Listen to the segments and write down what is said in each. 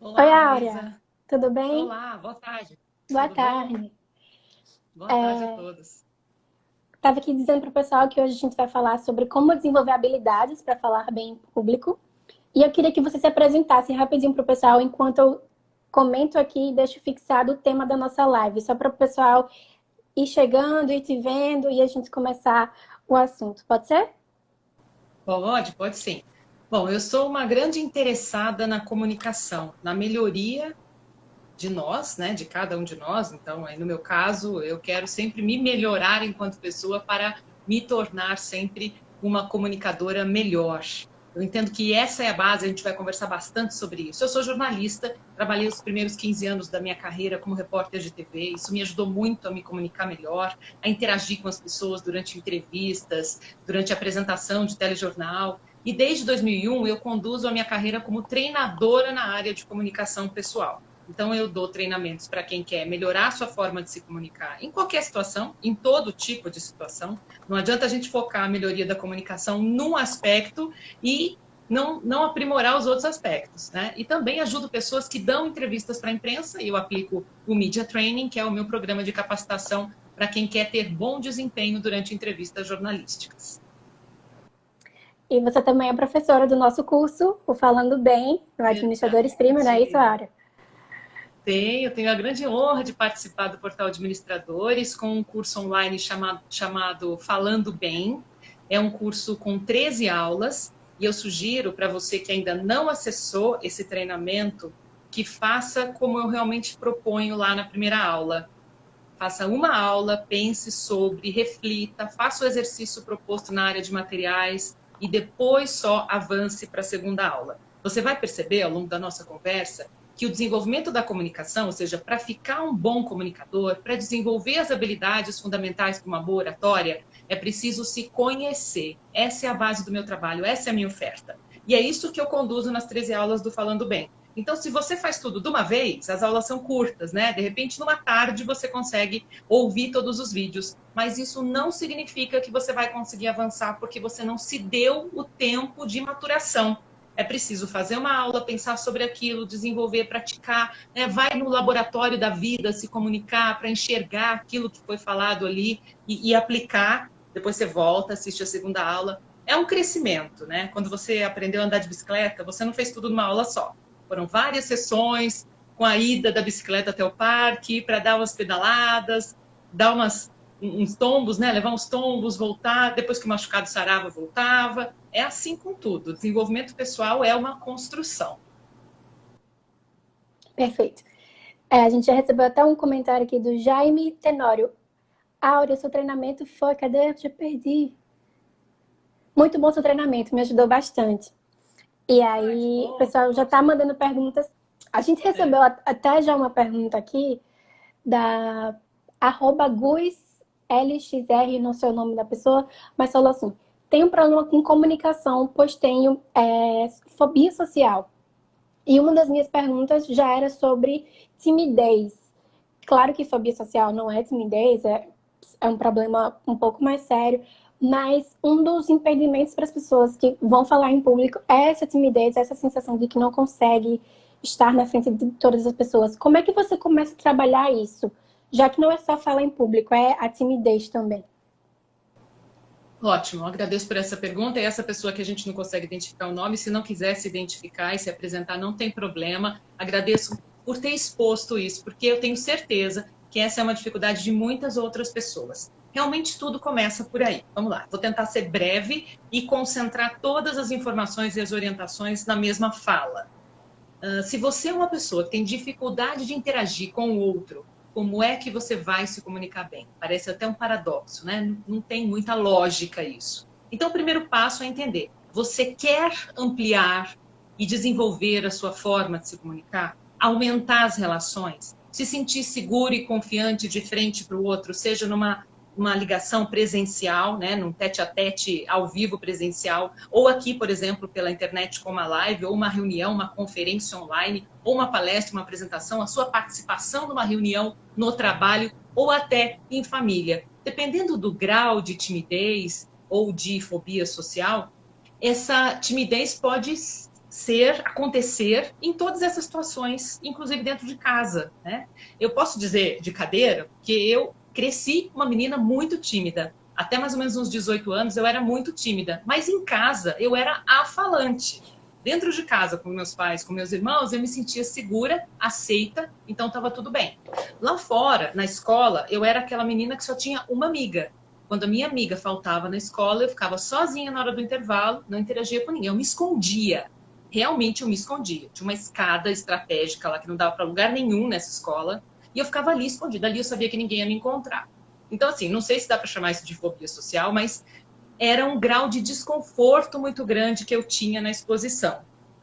Oi, Olá, Áurea, Luísa. tudo bem? Olá, boa tarde. Boa Tudo bom? tarde. Boa tarde a todos. Estava aqui dizendo para o pessoal que hoje a gente vai falar sobre como desenvolver habilidades para falar bem em público. E eu queria que você se apresentasse rapidinho para o pessoal enquanto eu comento aqui e deixo fixado o tema da nossa live, só para o pessoal ir chegando, ir te vendo e a gente começar o assunto. Pode ser? Pode sim. Bom, eu sou uma grande interessada na comunicação, na melhoria de nós, né, de cada um de nós. Então, aí no meu caso, eu quero sempre me melhorar enquanto pessoa para me tornar sempre uma comunicadora melhor. Eu entendo que essa é a base, a gente vai conversar bastante sobre isso. Eu sou jornalista, trabalhei os primeiros 15 anos da minha carreira como repórter de TV, isso me ajudou muito a me comunicar melhor, a interagir com as pessoas durante entrevistas, durante a apresentação de telejornal. E desde 2001 eu conduzo a minha carreira como treinadora na área de comunicação pessoal. Então, eu dou treinamentos para quem quer melhorar a sua forma de se comunicar em qualquer situação, em todo tipo de situação. Não adianta a gente focar a melhoria da comunicação num aspecto e não aprimorar os outros aspectos, né? E também ajudo pessoas que dão entrevistas para a imprensa, e eu aplico o Media Training, que é o meu programa de capacitação para quem quer ter bom desempenho durante entrevistas jornalísticas. E você também é professora do nosso curso, o Falando Bem, no Administradores Premium, não é isso, Verdade. Áurea? Eu tenho a grande honra de participar do Portal Administradores com um curso online chamado Falando Bem. É um curso com 13 aulas e eu sugiro para você que ainda não acessou esse treinamento que faça como eu realmente proponho lá na primeira aula. Faça uma aula, pense sobre, reflita, faça o exercício proposto na área de materiais e depois só avance para a segunda aula. Você vai perceber ao longo da nossa conversa que o desenvolvimento da comunicação, ou seja, para ficar um bom comunicador, para desenvolver as habilidades fundamentais para uma boa oratória, é preciso se conhecer. Essa é a base do meu trabalho, essa é a minha oferta. E é isso que eu conduzo nas 13 aulas do Falando Bem. Então, se você faz tudo de uma vez, as aulas são curtas, né? De repente, numa tarde, você consegue ouvir todos os vídeos. Mas isso não significa que você vai conseguir avançar, porque você não se deu o tempo de maturação. É preciso fazer uma aula, pensar sobre aquilo, desenvolver, praticar, né? Vai no laboratório da vida se comunicar para enxergar aquilo que foi falado ali e aplicar. Depois você volta, assiste a segunda aula. É um crescimento, né? Quando você aprendeu a andar de bicicleta, você não fez tudo numa aula só. Foram várias sessões com a ida da bicicleta até o parque para dar umas pedaladas, dar uns tombos, né? Levar uns tombos, voltar, depois que o machucado sarava, voltava. É assim com tudo. O desenvolvimento pessoal é uma construção. Perfeito. A gente já recebeu até um comentário aqui do Jaime Tenório. Áurea, seu treinamento foi. Cadê? Eu já perdi. Muito bom seu treinamento, me ajudou bastante. E Que aí, o bom, que pessoal já está ótimo. mandando perguntas. A gente É. recebeu até já uma pergunta aqui da @GusLXR, não sei o nome da pessoa, mas falou assim: tenho um problema com comunicação, pois tenho fobia social. E uma das minhas perguntas já era sobre timidez. Claro que fobia social não é timidez, é um problema um pouco mais sério, mas um dos impedimentos para as pessoas que vão falar em público é essa timidez, essa sensação de que não consegue estar na frente de todas as pessoas. Como é que você começa a trabalhar isso? Já que não é só falar em público, é a timidez também. Ótimo, agradeço por essa pergunta. E essa pessoa que a gente não consegue identificar o nome, se não quiser se identificar e se apresentar, não tem problema. Agradeço por ter exposto isso, porque eu tenho certeza que essa é uma dificuldade de muitas outras pessoas. Realmente tudo começa por aí. Vamos lá, vou tentar ser breve e concentrar todas as informações e as orientações na mesma fala. Se você é uma pessoa que tem dificuldade de interagir com o outro, como é que você vai se comunicar bem? Parece até um paradoxo, né? Não tem muita lógica isso. Então, o primeiro passo é entender. Você quer ampliar e desenvolver a sua forma de se comunicar? Aumentar as relações? Se sentir seguro e confiante de frente para o outro, seja numa uma ligação presencial, né, num tete-a-tete ao vivo presencial, ou aqui, por exemplo, pela internet com uma live, ou uma reunião, uma conferência online, ou uma palestra, uma apresentação, a sua participação numa reunião no trabalho, ou até em família. Dependendo do grau de timidez ou de fobia social, essa timidez pode acontecer em todas essas situações, inclusive dentro de casa, né? Eu posso dizer de cadeira que eu cresci uma menina muito tímida. Até mais ou menos uns 18 anos eu era muito tímida, mas em casa eu era a falante. Dentro de casa, com meus pais, com meus irmãos, eu me sentia segura, aceita, então estava tudo bem. Lá fora, na escola, eu era aquela menina que só tinha uma amiga. Quando a minha amiga faltava na escola, eu ficava sozinha na hora do intervalo, não interagia com ninguém, eu me escondia. Realmente eu me escondia. Tinha uma escada estratégica lá que não dava para lugar nenhum nessa escola, e eu ficava ali escondida. Ali eu sabia que ninguém ia me encontrar. Então, assim, não sei se dá para chamar isso de fobia social, mas era um grau de desconforto muito grande que eu tinha na exposição.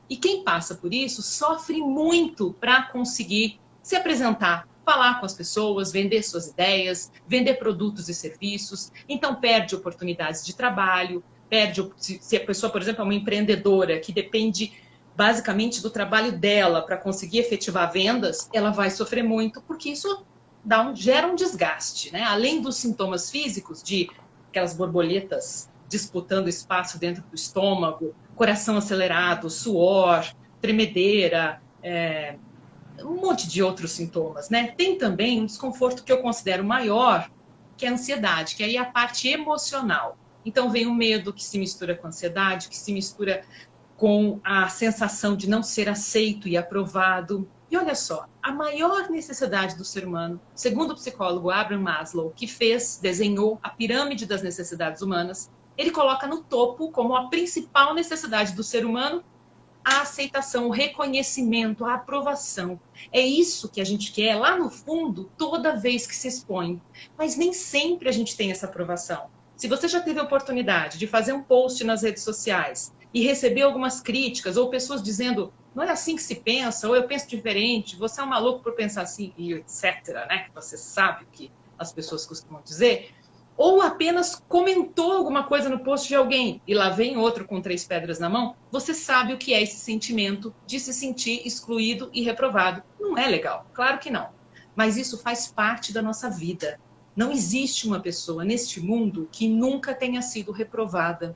E quem passa por isso sofre muito para conseguir se apresentar, falar com as pessoas, vender suas ideias, vender produtos e serviços. Então perde oportunidades de trabalho, perde, se a pessoa, por exemplo, é uma empreendedora que depende basicamente do trabalho dela para conseguir efetivar vendas, ela vai sofrer muito, porque isso gera um desgaste, né? Além dos sintomas físicos de aquelas borboletas disputando espaço dentro do estômago, coração acelerado, suor, tremedeira, um monte de outros sintomas, né? Tem também um desconforto que eu considero maior, que é a ansiedade, que aí é a parte emocional. Então vem o medo que se mistura com a ansiedade, que se mistura com a sensação de não ser aceito e aprovado. E olha só, a maior necessidade do ser humano, segundo o psicólogo Abraham Maslow, que desenhou a pirâmide das necessidades humanas, ele coloca no topo como a principal necessidade do ser humano a aceitação, o reconhecimento, a aprovação. É isso que a gente quer lá no fundo, toda vez que se expõe. Mas nem sempre a gente tem essa aprovação. Se você já teve a oportunidade de fazer um post nas redes sociais e receber algumas críticas ou pessoas dizendo não é assim que se pensa, ou eu penso diferente, você é um maluco por pensar assim, e etc., né? Você sabe o que as pessoas costumam dizer. Ou apenas comentou alguma coisa no post de alguém e lá vem outro com 3 pedras na mão, você sabe o que é esse sentimento de se sentir excluído e reprovado. Não é legal, claro que não. Mas isso faz parte da nossa vida. Não existe uma pessoa neste mundo que nunca tenha sido reprovada.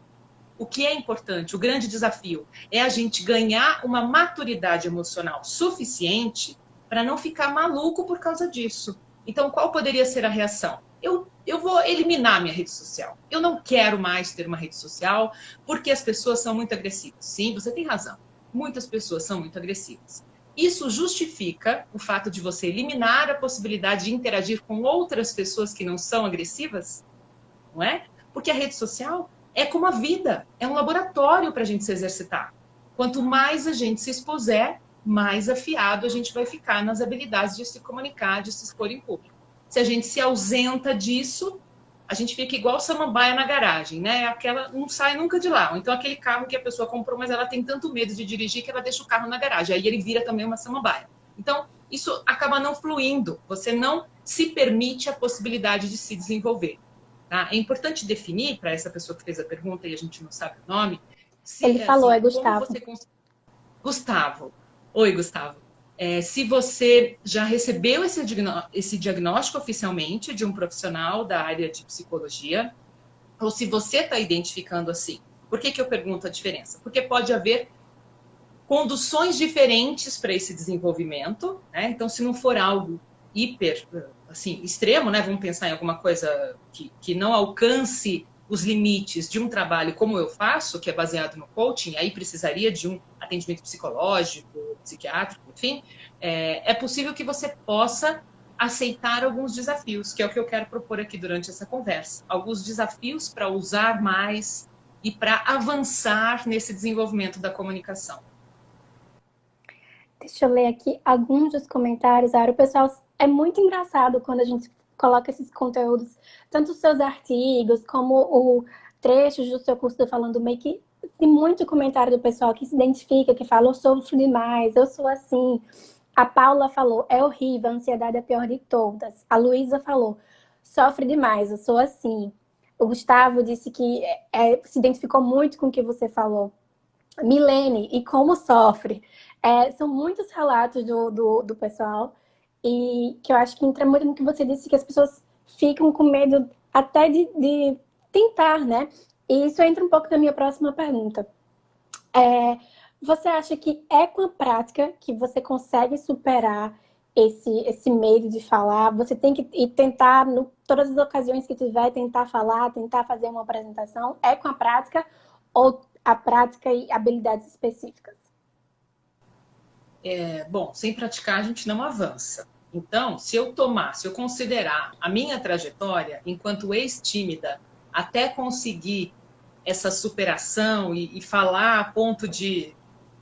O que é importante, o grande desafio, é a gente ganhar uma maturidade emocional suficiente para não ficar maluco por causa disso. Então, qual poderia ser a reação? Eu vou eliminar minha rede social. Eu não quero mais ter uma rede social porque as pessoas são muito agressivas. Sim, você tem razão. Muitas pessoas são muito agressivas. Isso justifica o fato de você eliminar a possibilidade de interagir com outras pessoas que não são agressivas? Não é? Porque a rede social é como a vida, é um laboratório para a gente se exercitar. Quanto mais a gente se expuser, mais afiado a gente vai ficar nas habilidades de se comunicar, de se expor em público. Se a gente se ausenta disso, a gente fica igual samambaia na garagem, né? Aquela não sai nunca de lá. Ou então aquele carro que a pessoa comprou, mas ela tem tanto medo de dirigir que ela deixa o carro na garagem. Aí ele vira também uma samambaia. Então, isso acaba não fluindo. Você não se permite a possibilidade de se desenvolver. Tá? É importante definir para essa pessoa que fez a pergunta e a gente não sabe o nome. Ele falou, é Gustavo. Gustavo. Oi, Gustavo. Se você já recebeu esse diagnóstico oficialmente de um profissional da área de psicologia, ou se você está identificando assim. Por que eu pergunto a diferença? Porque pode haver conduções diferentes para esse desenvolvimento, né? Então, se não for algo hiper, assim, extremo, né? Vamos pensar em alguma coisa que não alcance os limites de um trabalho como eu faço, que é baseado no coaching, aí precisaria de um atendimento psicológico, psiquiátrico, enfim, é possível que você possa aceitar alguns desafios, que é o que eu quero propor aqui durante essa conversa. Alguns desafios para usar mais e para avançar nesse desenvolvimento da comunicação. Deixa eu ler aqui alguns dos comentários, Ara. O pessoal, é muito engraçado quando a gente coloca esses conteúdos, tanto os seus artigos, como o trechos do seu curso do Falando Bem, que tem muito comentário do pessoal que se identifica, que fala, eu sofro demais, eu sou assim. A Paula falou, é horrível, a ansiedade é a pior de todas. A Luísa falou, sofre demais, eu sou assim. O Gustavo disse que se identificou muito com o que você falou. Milene, e como sofre? São muitos relatos do pessoal e que eu acho que entra muito no que você disse, que as pessoas ficam com medo até de tentar, né? E isso entra um pouco na minha próxima pergunta. Você acha que é com a prática que você consegue superar esse medo de falar? Você tem que ir tentar, todas as ocasiões que tiver, tentar falar, tentar fazer uma apresentação? É com a prática ou a prática e habilidades específicas? Bom, sem praticar a gente não avança. Então, se eu considerar a minha trajetória enquanto ex-tímida, até conseguir essa superação e falar a ponto de...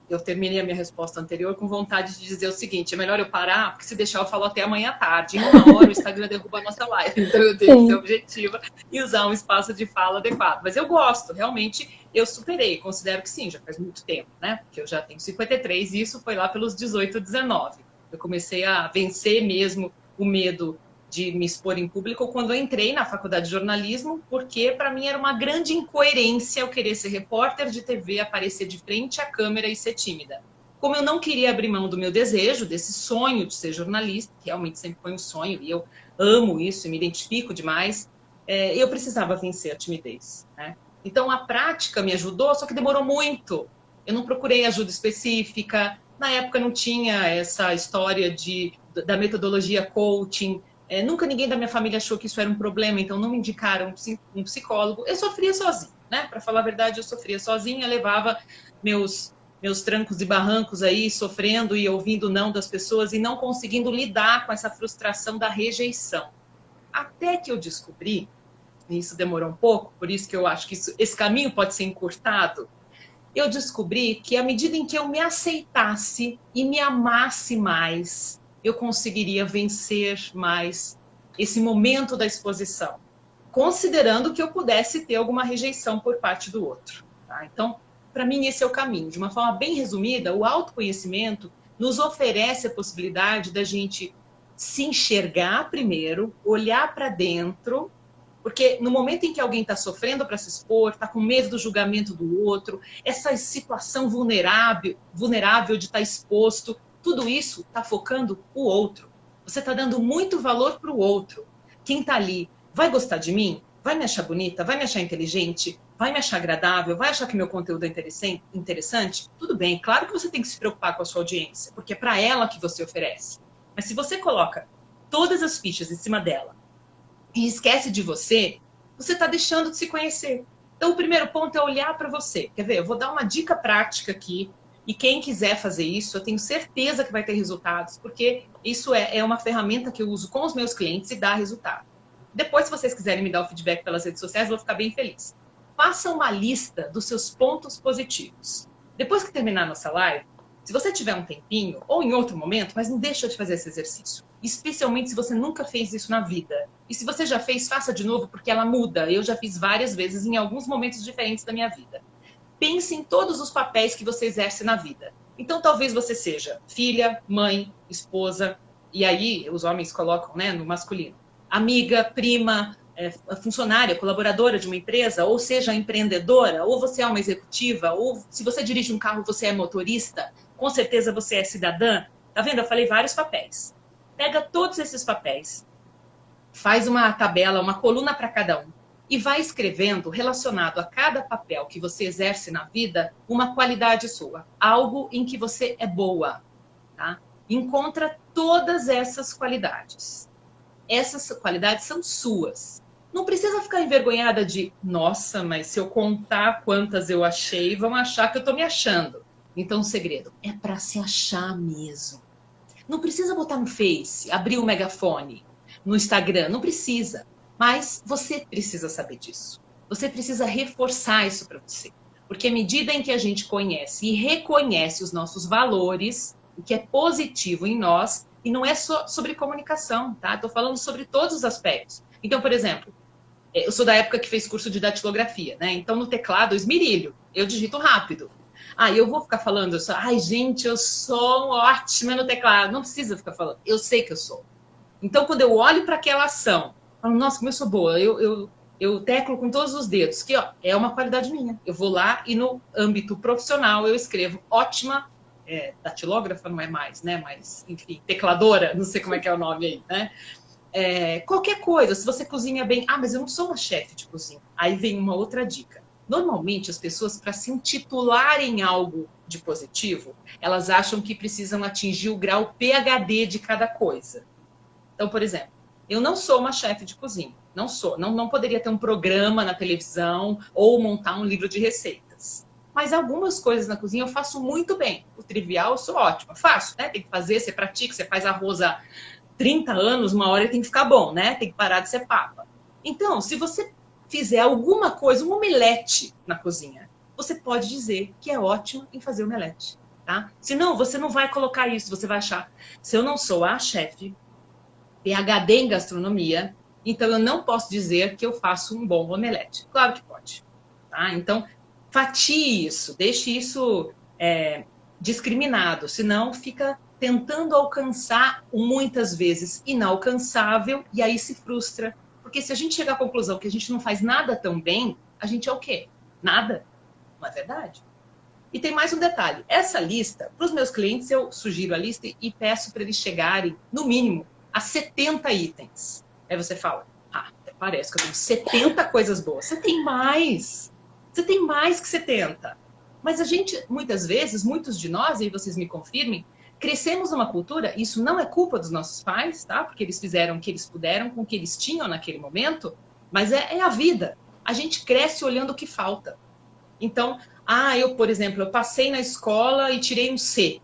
Eu terminei a minha resposta anterior com vontade de dizer o seguinte: é melhor eu parar, porque se deixar eu falo até amanhã à tarde. Em 1 hora o Instagram derruba a nossa live. Então eu tenho que ser objetiva e usar um espaço de fala adequado. Mas eu gosto, realmente, eu superei. Considero que sim, já faz muito tempo, né? Porque eu já tenho 53 e isso foi lá pelos 18, 19. Eu comecei a vencer mesmo o medo de me expor em público quando eu entrei na faculdade de jornalismo, porque para mim era uma grande incoerência eu querer ser repórter de TV, aparecer de frente à câmera e ser tímida. Como eu não queria abrir mão do meu desejo, desse sonho de ser jornalista, que realmente sempre foi um sonho, e eu amo isso e me identifico demais, eu precisava vencer a timidez, né? Então a prática me ajudou, só que demorou muito. Eu não procurei ajuda específica, na época não tinha essa história da metodologia coaching. Nunca ninguém da minha família achou que isso era um problema, então não me indicaram um psicólogo. Eu sofria sozinha, né? Para falar a verdade, eu sofria sozinha, levava meus trancos e barrancos aí, sofrendo e ouvindo não das pessoas e não conseguindo lidar com essa frustração da rejeição. Até que eu descobri, e isso demorou um pouco, por isso que eu acho que esse caminho pode ser encurtado, eu descobri que à medida em que eu me aceitasse e me amasse mais, eu conseguiria vencer mais esse momento da exposição, considerando que eu pudesse ter alguma rejeição por parte do outro. Tá? Então, para mim, esse é o caminho. De uma forma bem resumida, o autoconhecimento nos oferece a possibilidade da gente se enxergar primeiro, olhar para dentro, porque no momento em que alguém está sofrendo para se expor, está com medo do julgamento do outro, essa situação vulnerável de estar exposto, tudo isso está focando o outro. Você está dando muito valor para o outro. Quem está ali vai gostar de mim? Vai me achar bonita? Vai me achar inteligente? Vai me achar agradável? Vai achar que meu conteúdo é interessante? Tudo bem, claro que você tem que se preocupar com a sua audiência, porque é para ela que você oferece. Mas se você coloca todas as fichas em cima dela e esquece de você, você está deixando de se conhecer. Então, o primeiro ponto é olhar para você. Quer ver? Eu vou dar uma dica prática aqui, e quem quiser fazer isso, eu tenho certeza que vai ter resultados, porque isso é uma ferramenta que eu uso com os meus clientes e dá resultado. Depois, se vocês quiserem me dar o feedback pelas redes sociais, eu vou ficar bem feliz. Faça uma lista dos seus pontos positivos. Depois que terminar a nossa live, se você tiver um tempinho, ou em outro momento, mas não deixa de fazer esse exercício. Especialmente se você nunca fez isso na vida. E se você já fez, faça de novo, porque ela muda. Eu já fiz várias vezes em alguns momentos diferentes da minha vida. Pense em todos os papéis que você exerce na vida. Então, talvez você seja filha, mãe, esposa, e aí os homens colocam, né, no masculino. Amiga, prima, funcionária, colaboradora de uma empresa, ou seja, empreendedora, ou você é uma executiva, ou se você dirige um carro, você é motorista, com certeza você é cidadã. Tá vendo? Eu falei vários papéis. Pega todos esses papéis, faz uma tabela, uma coluna para cada um, e vai escrevendo, relacionado a cada papel que você exerce na vida, uma qualidade sua, algo em que você é boa, tá? Encontra todas essas qualidades. Essas qualidades são suas. Não precisa ficar envergonhada de, nossa, mas se eu contar quantas eu achei, vão achar que eu estou me achando. Então, o segredo é para se achar mesmo. Não precisa botar no Face, abrir o megafone, no Instagram, não precisa. Mas você precisa saber disso. Você precisa reforçar isso para você. Porque à medida em que a gente conhece e reconhece os nossos valores, o que é positivo em nós, e não é só sobre comunicação, tá? Estou falando sobre todos os aspectos. Então, por exemplo, eu sou da época que fez curso de datilografia, né? Então, no teclado, eu esmirilho, eu digito rápido. Eu vou ficar falando, gente, eu sou ótima no teclado. Não precisa ficar falando, eu sei que eu sou. Então, quando eu olho para aquela ação, falo, nossa, como eu sou boa, eu teclo com todos os dedos, que ó, é uma qualidade minha. Eu vou lá e no âmbito profissional eu escrevo ótima, datilógrafa não é mais, né? Mas, enfim, tecladora, não sei como é que é o nome aí, né? Qualquer coisa, se você cozinha bem, mas eu não sou uma chefe de cozinha. Aí vem uma outra dica. Normalmente, as pessoas, para se intitularem algo de positivo, elas acham que precisam atingir o grau PhD de cada coisa. Então, por exemplo, eu não sou uma chefe de cozinha. Não sou. Não poderia ter um programa na televisão ou montar um livro de receitas. Mas algumas coisas na cozinha eu faço muito bem. O trivial eu sou ótima. Faço, né? Tem que fazer, você pratica, você faz arroz há 30 anos, uma hora ele tem que ficar bom, né? Tem que parar de ser papa. Então, se você fizer alguma coisa, um omelete na cozinha, você pode dizer que é ótima em fazer omelete, tá? Senão, você não vai colocar isso, você vai achar, se eu não sou a chefe, PhD em gastronomia, então eu não posso dizer que eu faço um bom omelete. Claro que pode, tá? Então, fatie isso, deixe isso discriminado, senão fica tentando alcançar muitas vezes inalcançável e aí se frustra. Porque se a gente chegar à conclusão que a gente não faz nada tão bem, a gente é o quê? Nada. Não é verdade? E tem mais um detalhe. Essa lista, para os meus clientes, eu sugiro a lista e peço para eles chegarem, no mínimo, a 70 itens. Aí você fala, até parece que eu tenho 70 coisas boas. Você tem mais. Você tem mais que 70. Mas a gente, muitas vezes, muitos de nós, e vocês me confirmem, crescemos numa cultura, isso não é culpa dos nossos pais, tá? Porque eles fizeram o que eles puderam com o que eles tinham naquele momento, mas é a vida. A gente cresce olhando o que falta. Então, eu, por exemplo, eu passei na escola e tirei um C.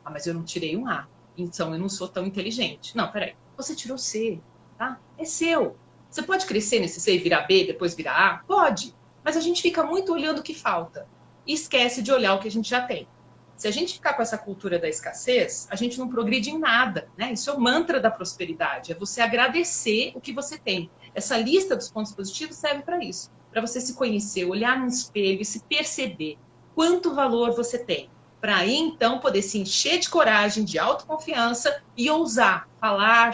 Mas eu não tirei um A. Então, eu não sou tão inteligente. Não, peraí. Você tirou C, tá? É seu. Você pode crescer nesse C e virar B, depois virar A? Pode. Mas a gente fica muito olhando o que falta. E esquece de olhar o que a gente já tem. Se a gente ficar com essa cultura da escassez, a gente não progride em nada, né? Isso é o mantra da prosperidade, é você agradecer o que você tem. Essa lista dos pontos positivos serve para isso, para você se conhecer, olhar no espelho e se perceber quanto valor você tem, para aí então poder se encher de coragem, de autoconfiança e ousar falar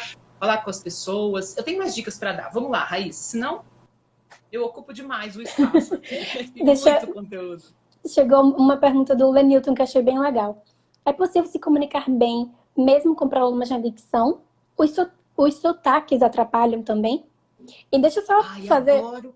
com as pessoas. Eu tenho mais dicas para dar. Vamos lá, Raíssa, senão eu ocupo demais o espaço. Muito conteúdo. Chegou uma pergunta do Lenilton que eu achei bem legal. É possível se comunicar bem, mesmo com problemas na dicção? Os sotaques atrapalham também? E deixa eu só fazer adoro.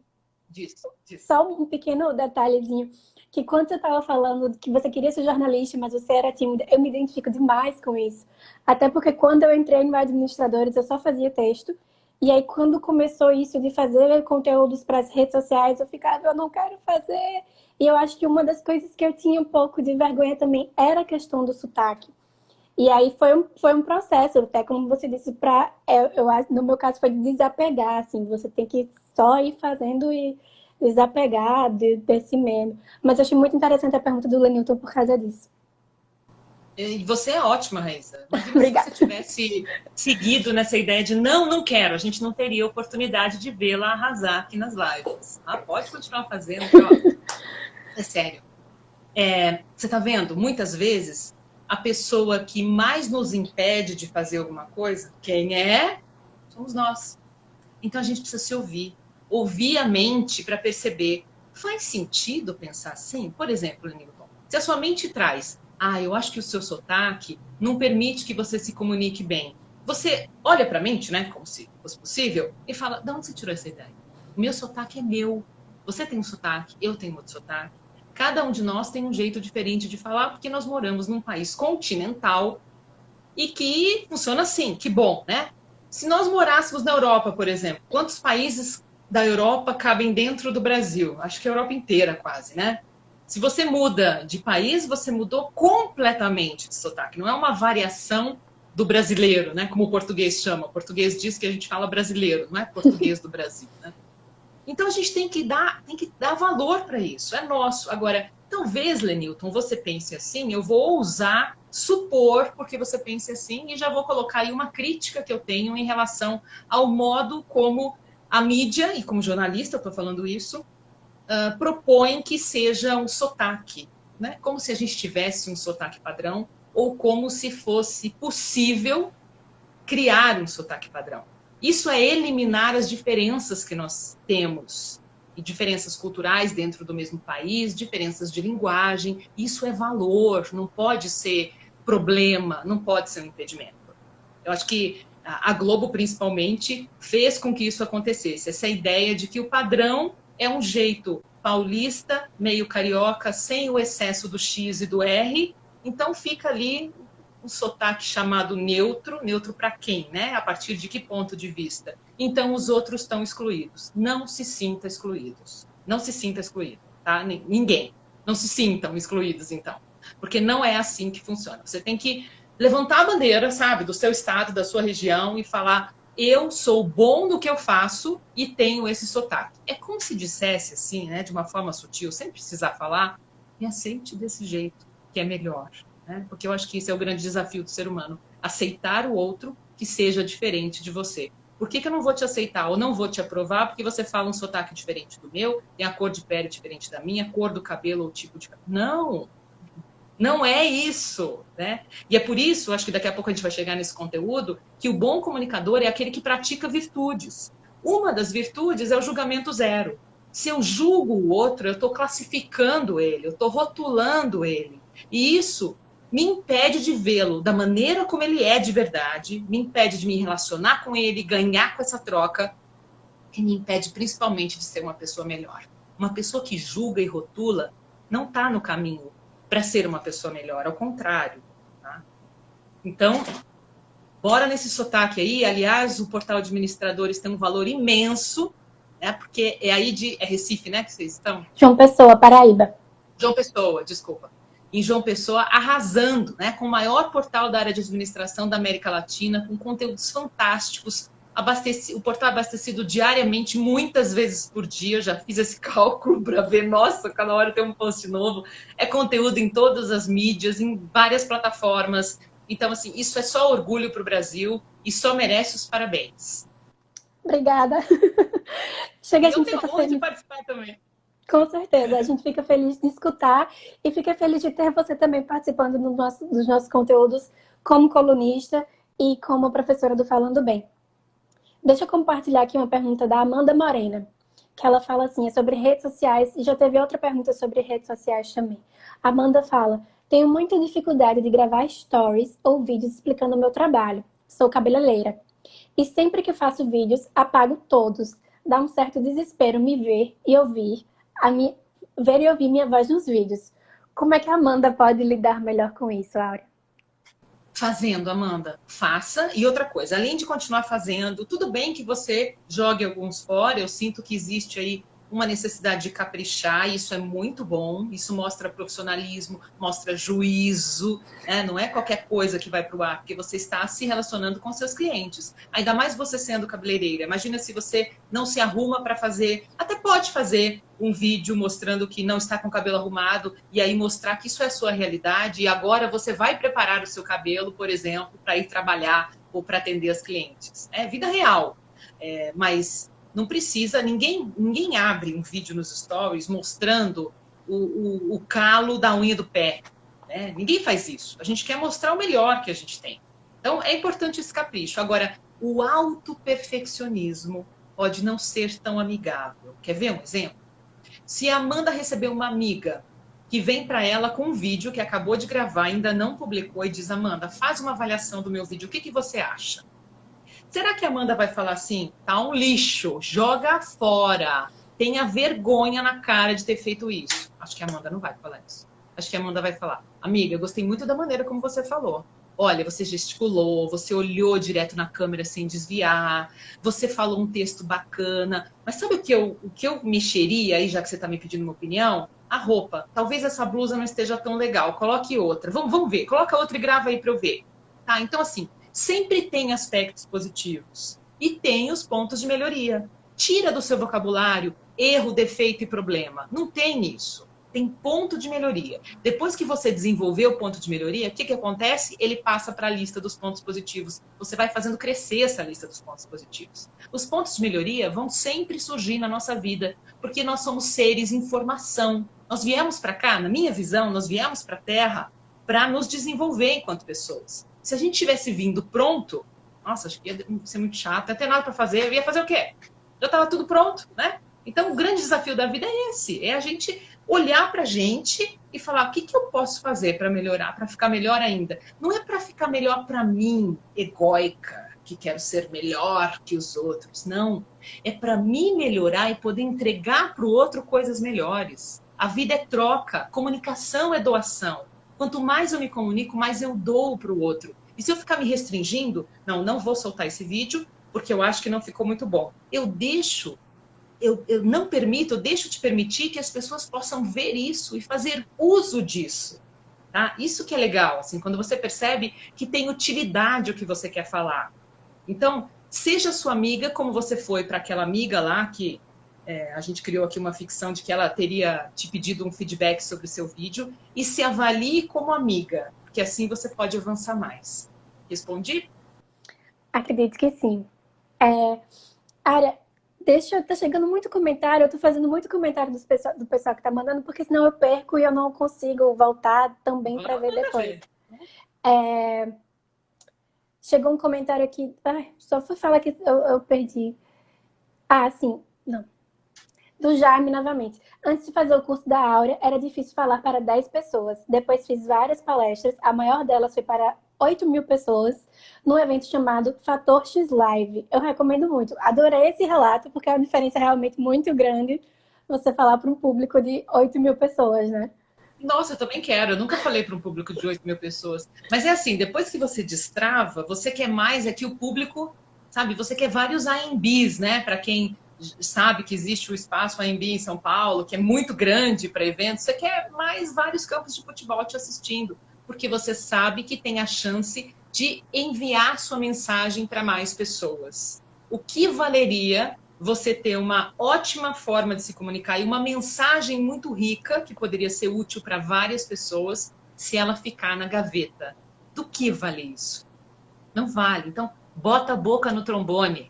Disso. Só um pequeno detalhezinho. Que quando você estava falando que você queria ser jornalista, mas você era tímida, eu me identifico demais com isso. Até porque quando eu entrei no Administradores, eu só fazia texto. E aí, quando começou isso de fazer conteúdos para as redes sociais, eu ficava, eu não quero fazer. E eu acho que uma das coisas que eu tinha um pouco de vergonha também era a questão do sotaque. E aí foi um processo, até como você disse, no meu caso foi de desapegar, assim, você tem que só ir fazendo e desapegar desse medo. Mas eu achei muito interessante a pergunta do Lenilton por causa disso. E você é ótima, Raíssa. Obrigada. Se você tivesse seguido nessa ideia de não quero, a gente não teria oportunidade de vê-la arrasar aqui nas lives. Pode continuar fazendo, que, é sério. Você está vendo? Muitas vezes, a pessoa que mais nos impede de fazer alguma coisa, quem é? Somos nós. Então, a gente precisa se ouvir. Ouvir a mente para perceber. Faz sentido pensar assim? Por exemplo, Newton, se a sua mente traz, eu acho que o seu sotaque não permite que você se comunique bem. Você olha para a mente, né, como se fosse possível, e fala, de onde você tirou essa ideia? O meu sotaque é meu. Você tem um sotaque, eu tenho outro sotaque. Cada um de nós tem um jeito diferente de falar, porque nós moramos num país continental e que funciona assim, que bom, né? Se nós morássemos na Europa, por exemplo, quantos países da Europa cabem dentro do Brasil? Acho que a Europa inteira quase, né? Se você muda de país, você mudou completamente de sotaque. Não é uma variação do brasileiro, né? Como o português chama. O português diz que a gente fala brasileiro, não é português do Brasil, né? Então, a gente tem que dar valor para isso, é nosso. Agora, talvez, Lenilton, você pense assim, eu vou ousar supor, porque você pense assim, e já vou colocar aí uma crítica que eu tenho em relação ao modo como a mídia, e como jornalista eu estou falando isso, propõe que seja um sotaque, né? Como se a gente tivesse um sotaque padrão, ou como se fosse possível criar um sotaque padrão. Isso é eliminar as diferenças que nós temos, e diferenças culturais dentro do mesmo país, diferenças de linguagem. Isso é valor, não pode ser problema, não pode ser um impedimento. Eu acho que a Globo, principalmente, fez com que isso acontecesse. Essa ideia de que o padrão é um jeito paulista, meio carioca, sem o excesso do X e do R. Então fica ali um sotaque chamado neutro. Neutro para quem, né? A partir de que ponto de vista? Então os outros estão excluídos. Não se sinta excluídos. Não se sinta excluído, tá? Ninguém. Não se sintam excluídos, então. Porque não é assim que funciona. Você tem que levantar a bandeira, sabe, do seu estado, da sua região e falar: eu sou bom no que eu faço e tenho esse sotaque. É como se dissesse assim, né, de uma forma sutil, sem precisar falar, me aceite desse jeito, que é melhor. Né? Porque eu acho que esse é o grande desafio do ser humano, aceitar o outro que seja diferente de você. Por que eu não vou te aceitar ou não vou te aprovar? Porque você fala um sotaque diferente do meu, tem a cor de pele diferente da minha, cor do cabelo ou tipo de cabelo. Não! Não é isso, né? E é por isso, acho que daqui a pouco a gente vai chegar nesse conteúdo, que o bom comunicador é aquele que pratica virtudes. Uma das virtudes é o julgamento zero. Se eu julgo o outro, eu estou classificando ele, eu estou rotulando ele. E isso me impede de vê-lo da maneira como ele é de verdade, me impede de me relacionar com ele, ganhar com essa troca, e me impede principalmente de ser uma pessoa melhor. Uma pessoa que julga e rotula não está no caminho para ser uma pessoa melhor, ao contrário. Tá? Então, bora nesse sotaque aí. Aliás, o portal Administradores tem um valor imenso, né? Porque é aí é Recife, né, que vocês estão? João Pessoa, Paraíba. João Pessoa, desculpa. Em João Pessoa, arrasando, né? Com o maior portal da área de administração da América Latina, com conteúdos fantásticos. O portal é abastecido diariamente, muitas vezes por dia. Eu já fiz esse cálculo para ver, nossa, cada hora tem um post novo. É conteúdo em todas as mídias, em várias plataformas. Então, assim, isso é só orgulho para o Brasil e só merece os parabéns. Obrigada. Chega, a gente tenho fica honra feliz de participar também. Com certeza, a gente fica feliz de escutar e fica feliz de ter você também participando dos nossos conteúdos como colunista e como professora do Falando Bem. Deixa eu compartilhar aqui uma pergunta da Amanda Morena, que ela fala assim, é sobre redes sociais, e já teve outra pergunta sobre redes sociais também. A Amanda fala: tenho muita dificuldade de gravar stories ou vídeos explicando o meu trabalho. Sou cabeleireira. E sempre que faço vídeos, apago todos. Dá um certo desespero me ver e ouvir minha voz nos vídeos. Como é que a Amanda pode lidar melhor com isso, Áurea? Fazendo, Amanda, faça. E outra coisa, além de continuar fazendo, tudo bem que você jogue alguns fora, eu sinto que existe aí uma necessidade de caprichar, e isso é muito bom, isso mostra profissionalismo, mostra juízo, né? Não é qualquer coisa que vai para o ar, porque você está se relacionando com seus clientes. Ainda mais você sendo cabeleireira. Imagina se você não se arruma para fazer, até pode fazer um vídeo mostrando que não está com o cabelo arrumado, e aí mostrar que isso é a sua realidade, e agora você vai preparar o seu cabelo, por exemplo, para ir trabalhar ou para atender as clientes. É vida real, mas não precisa, ninguém abre um vídeo nos stories mostrando o calo da unha do pé. Né? Ninguém faz isso. A gente quer mostrar o melhor que a gente tem. Então, é importante esse capricho. Agora, o autoperfeccionismo pode não ser tão amigável. Quer ver um exemplo? Se a Amanda receber uma amiga que vem para ela com um vídeo que acabou de gravar, ainda não publicou, e diz: Amanda, faz uma avaliação do meu vídeo, o que você acha? Será que a Amanda vai falar assim, tá um lixo, joga fora, tenha vergonha na cara de ter feito isso? Acho que a Amanda não vai falar isso. Acho que a Amanda vai falar: amiga, eu gostei muito da maneira como você falou. Olha, você gesticulou, você olhou direto na câmera sem desviar, você falou um texto bacana, mas sabe o que eu mexeria aí, já que você está me pedindo uma opinião? A roupa. Talvez essa blusa não esteja tão legal, coloque outra. Vamos ver, coloca outra e grava aí para eu ver. Tá? Então, assim, sempre tem aspectos positivos e tem os pontos de melhoria. Tira do seu vocabulário erro, defeito e problema. Não tem isso. Tem ponto de melhoria. Depois que você desenvolveu o ponto de melhoria, o que acontece? Ele passa para a lista dos pontos positivos. Você vai fazendo crescer essa lista dos pontos positivos. Os pontos de melhoria vão sempre surgir na nossa vida, porque nós somos seres em formação. Nós viemos para cá, na minha visão, nós viemos para a Terra para nos desenvolver enquanto pessoas. Se a gente tivesse vindo pronto, nossa, acho que ia ser muito chato, não ia ter nada para fazer, eu ia fazer o quê? Já estava tudo pronto, né? Então, o grande desafio da vida é esse, é a gente olhar para a gente e falar: o que eu posso fazer para melhorar, para ficar melhor ainda? Não é para ficar melhor para mim, egóica, que quero ser melhor que os outros. Não. É para me melhorar e poder entregar para o outro coisas melhores. A vida é troca, comunicação é doação. Quanto mais eu me comunico, mais eu dou para o outro. E se eu ficar me restringindo, não vou soltar esse vídeo, porque eu acho que não ficou muito bom. Eu não permito, eu deixo de permitir que as pessoas possam ver isso e fazer uso disso. Tá? Isso que é legal, assim, quando você percebe que tem utilidade o que você quer falar. Então, seja sua amiga como você foi para aquela amiga lá, que a gente criou aqui uma ficção de que ela teria te pedido um feedback sobre o seu vídeo, e se avalie como amiga, porque assim você pode avançar mais. Respondi? Acredito que sim. Ara, tá chegando muito comentário, eu tô fazendo muito comentário do pessoal que tá mandando, porque senão eu perco e eu não consigo voltar também para ver depois. Chegou um comentário aqui, só foi falar que eu perdi. Sim, não. Do Jaime, novamente. Antes de fazer o curso da Áurea, era difícil falar para 10 pessoas. Depois fiz várias palestras, a maior delas foi para 8.000 pessoas, num evento chamado Fator X Live. Eu recomendo muito. Adorei esse relato, porque a diferença é realmente muito grande você falar para um público de 8.000 pessoas, né? Nossa, eu também quero. Eu nunca falei para um público de 8.000 pessoas. Mas é assim, depois que você destrava, você quer mais aqui o público, sabe? Você quer vários AMBs, né? Para quem sabe que existe o espaço AMB em São Paulo, que é muito grande para eventos, você quer mais vários campos de futebol te assistindo, porque você sabe que tem a chance de enviar sua mensagem para mais pessoas. O que valeria você ter uma ótima forma de se comunicar e uma mensagem muito rica, que poderia ser útil para várias pessoas, se ela ficar na gaveta? Do que vale isso? Não vale. Então, bota a boca no trombone.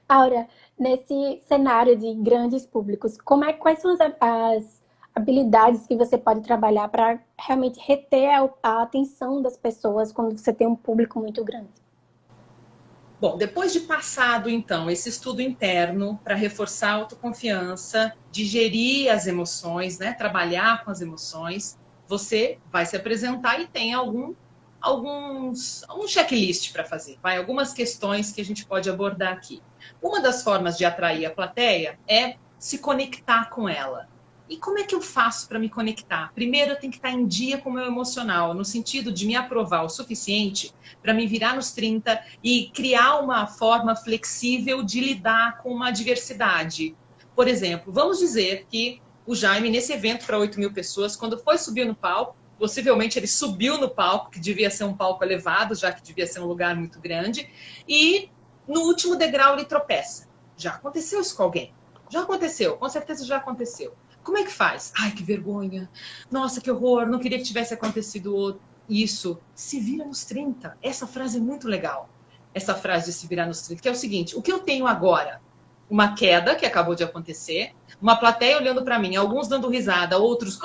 Aura, nesse cenário de grandes públicos, quais são as habilidades que você pode trabalhar para realmente reter a atenção das pessoas quando você tem um público muito grande? Bom, depois de passado, então, esse estudo interno para reforçar a autoconfiança, digerir as emoções, né, trabalhar com as emoções, você vai se apresentar e tem um checklist para fazer, algumas questões que a gente pode abordar aqui. Uma das formas de atrair a plateia é se conectar com ela. E como é que eu faço para me conectar? Primeiro, eu tenho que estar em dia com o meu emocional, no sentido de me aprovar o suficiente para me virar nos 30 e criar uma forma flexível de lidar com uma diversidade. Por exemplo, vamos dizer que o Jaime, nesse evento para 8.000 pessoas, quando foi subir no palco, possivelmente ele subiu no palco, que devia ser um palco elevado, já que devia ser um lugar muito grande, e no último degrau ele tropeça. Já aconteceu isso com alguém? Já aconteceu, com certeza já aconteceu. Como é que faz? Ai, que vergonha. Nossa, que horror. Não queria que tivesse acontecido isso. Se vira nos 30. Essa frase é muito legal. Essa frase de se virar nos 30, que é o seguinte: o que eu tenho agora? Uma queda que acabou de acontecer, uma plateia olhando para mim, alguns dando risada, outros,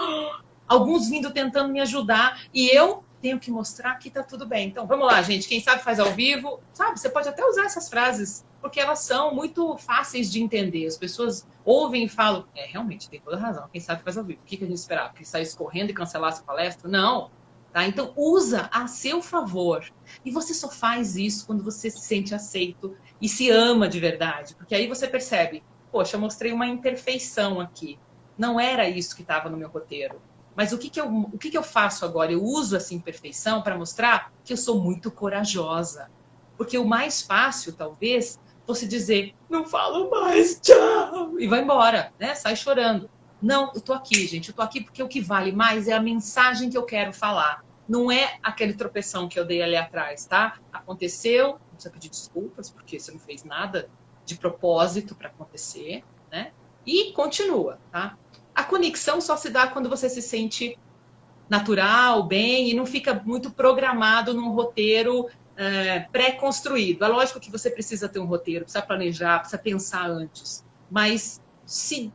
alguns vindo tentando me ajudar, e eu tenho que mostrar que tá tudo bem. Então, vamos lá, gente. Quem sabe faz ao vivo. Sabe, você pode até usar essas frases, porque elas são muito fáceis de entender. As pessoas ouvem e falam, realmente, tem toda razão. Quem sabe faz ao vivo. O que a gente esperava? Que ele saísse correndo e cancelasse a palestra? Não. Tá? Então, usa a seu favor. E você só faz isso quando você se sente aceito e se ama de verdade. Porque aí você percebe, poxa, eu mostrei uma imperfeição aqui. Não era isso que estava no meu roteiro. Mas o que eu faço agora? Eu uso essa imperfeição para mostrar que eu sou muito corajosa. Porque o mais fácil, talvez, fosse dizer, não falo mais, tchau, e vai embora, né? Sai chorando. Não, eu tô aqui, gente. Eu tô aqui porque o que vale mais é a mensagem que eu quero falar. Não é aquele tropeção que eu dei ali atrás, tá? Aconteceu, não precisa pedir desculpas, porque você não fez nada de propósito para acontecer, né? E continua, tá? A conexão só se dá quando você se sente natural, bem, e não fica muito programado num roteiro pré-construído. É lógico que você precisa ter um roteiro, precisa planejar, precisa pensar antes, mas se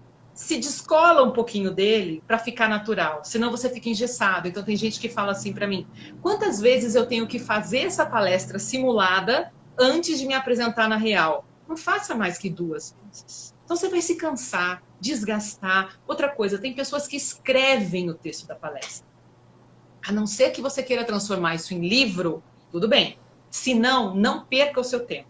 descola um pouquinho dele para ficar natural, senão você fica engessado. Então tem gente que fala assim para mim, quantas vezes eu tenho que fazer essa palestra simulada antes de me apresentar na real? Não faça mais que 2 vezes. Então você vai se cansar, desgastar. Outra coisa, tem pessoas que escrevem o texto da palestra. A não ser que você queira transformar isso em livro, tudo bem. Se não, não perca o seu tempo.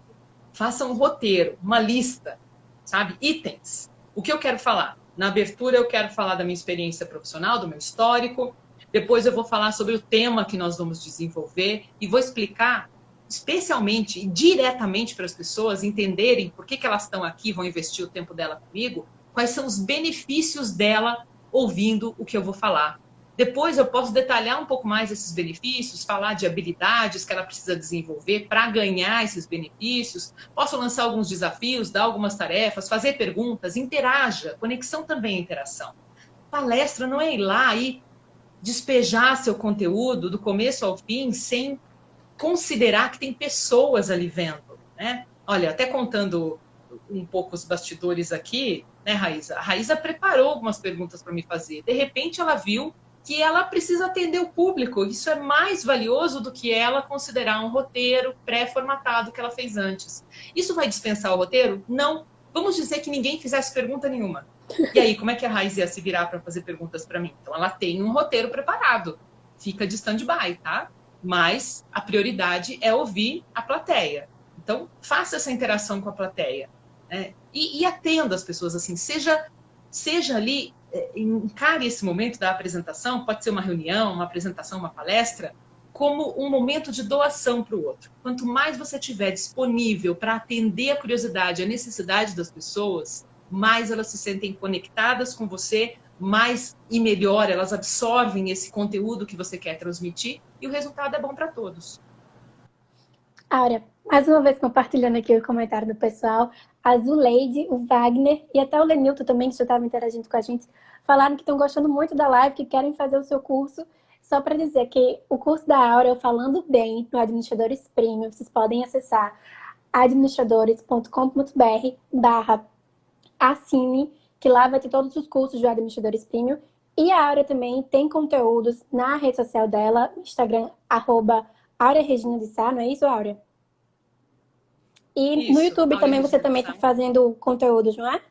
Faça um roteiro, uma lista, sabe? Itens. O que eu quero falar? Na abertura eu quero falar da minha experiência profissional, do meu histórico. Depois eu vou falar sobre o tema que nós vamos desenvolver e vou explicar especialmente e diretamente para as pessoas entenderem por que elas estão aqui, vão investir o tempo dela comigo, quais são os benefícios dela ouvindo o que eu vou falar. Depois eu posso detalhar um pouco mais esses benefícios, falar de habilidades que ela precisa desenvolver para ganhar esses benefícios. Posso lançar alguns desafios, dar algumas tarefas, fazer perguntas, interaja. Conexão também é interação. Palestra não é ir lá e despejar seu conteúdo do começo ao fim sem considerar que tem pessoas ali vendo, né? Olha, até contando um pouco os bastidores aqui, né, Raíza? A Raíza preparou algumas perguntas para me fazer. De repente, ela viu que ela precisa atender o público. Isso é mais valioso do que ela considerar um roteiro pré-formatado que ela fez antes. Isso vai dispensar o roteiro? Não. Vamos dizer que ninguém fizesse pergunta nenhuma. E aí, como é que a Raíza ia se virar para fazer perguntas para mim? Então, ela tem um roteiro preparado. Fica de stand-by, tá? Mas a prioridade é ouvir a plateia. Então, faça essa interação com a plateia, né? E atenda as pessoas assim, seja ali, encare esse momento da apresentação, pode ser uma reunião, uma apresentação, uma palestra, como um momento de doação para o outro. Quanto mais você tiver disponível para atender a curiosidade, a necessidade das pessoas, mais elas se sentem conectadas com você, mais e melhor elas absorvem esse conteúdo que você quer transmitir e o resultado é bom para todos. Áurea, mais uma vez compartilhando aqui o comentário do pessoal, a Zuleide, o Wagner e até o Lenilton também, que já estava interagindo com a gente, falaram que estão gostando muito da live, que querem fazer o seu curso. Só para dizer que o curso da Áurea, eu Falando Bem, no Administradores Premium, vocês podem acessar administradores.com.br/assine, que lá vai ter todos os cursos do Administradores Premium. E a Áurea também tem conteúdos na rede social dela, no Instagram, @AureaRegina de Sá, não é isso, Áurea? E isso, no YouTube também você também está fazendo conteúdos, não é?